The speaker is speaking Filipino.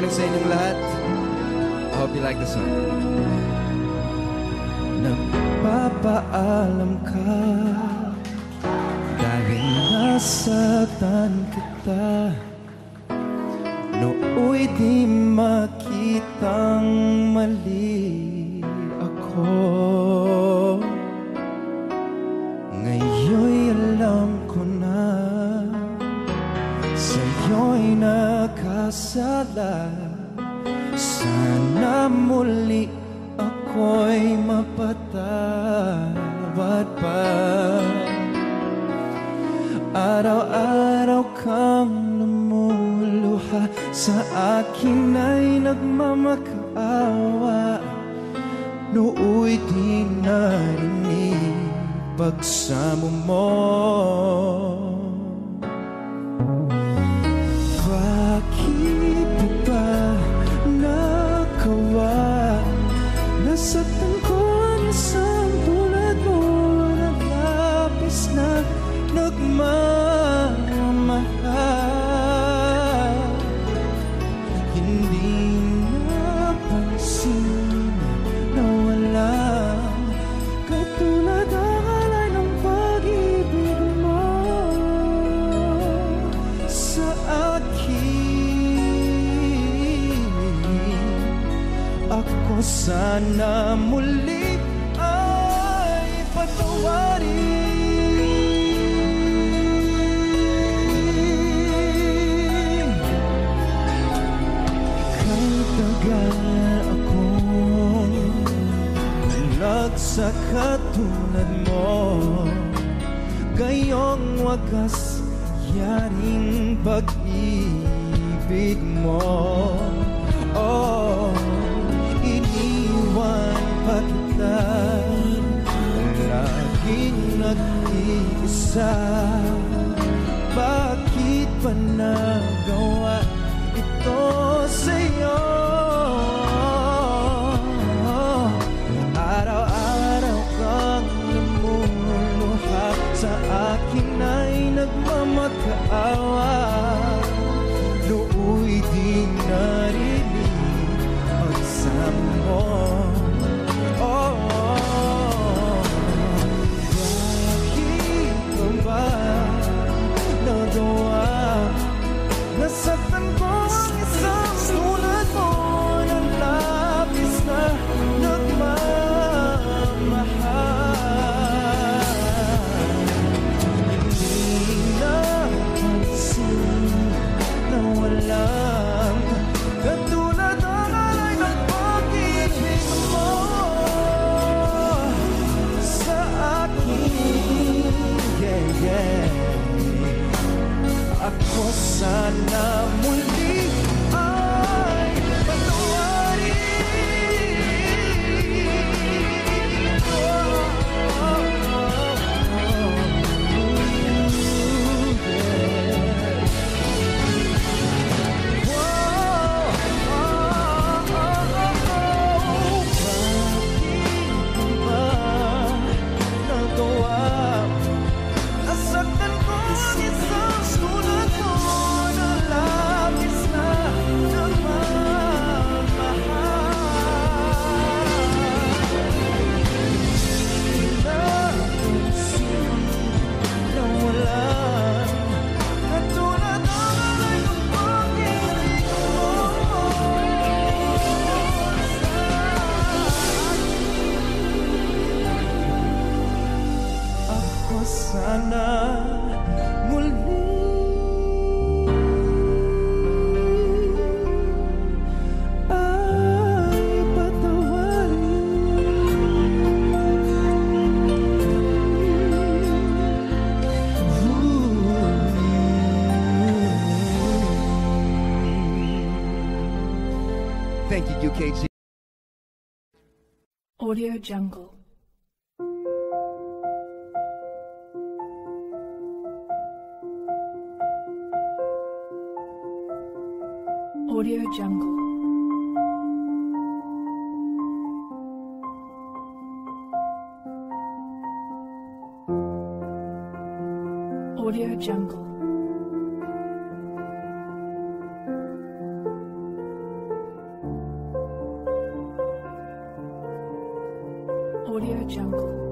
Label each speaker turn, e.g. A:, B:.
A: morning sa inyong lahat. I hope you like the song. Nagpapaalam ka dahil nasaktan kita. Nooy di makitang mali ako. Ngayon'y alam ko na sa'yo'y nakasala. Sana muli ako'y mapatawad pa. Araw-araw kang lumuluha, sa akin ay nagmamakaawa. Nooy di narinig pagsamo mo. Bakit ba nakawa? Nasaktan ko ang isang tulad mo na labis na nagmamahal. Hindi napansin na walang katulad ang alay ng pag-ibig mo sa akin. Ako sana muli ay patawarin. Tagal akong nalag sa katulad mo, gayong wagas yaring pag-ibig mo. Oh, iniwan pa kita, laging nag-iisa. Bakit pa nagawa ito sa'yo? Araw-araw kang lumuluha, sa akin ay nagmamakaawa. Nooy di narinig pagsamo mo. Oh, bakit ko ba nagawa? Nasaktan ko ang isang tulad mo na labis na nagmamahal. Hindi napansin na walang katulad ang alay ng pag-ibig mo sa akin. Yeah, yeah. Ako sana muli ay patawarin. Bakit ba nagawa? Nasaktan ko ang isang tulad mo na labis na nagmamahal. Hindi napansin na walang katulad ang alay ng pag-ibig mo sa akin. Ako sana muli ay patawarin. Thank you, UKG.
B: Audio Jungle. Audio Jungle. Audio Jungle. Audio Jungle.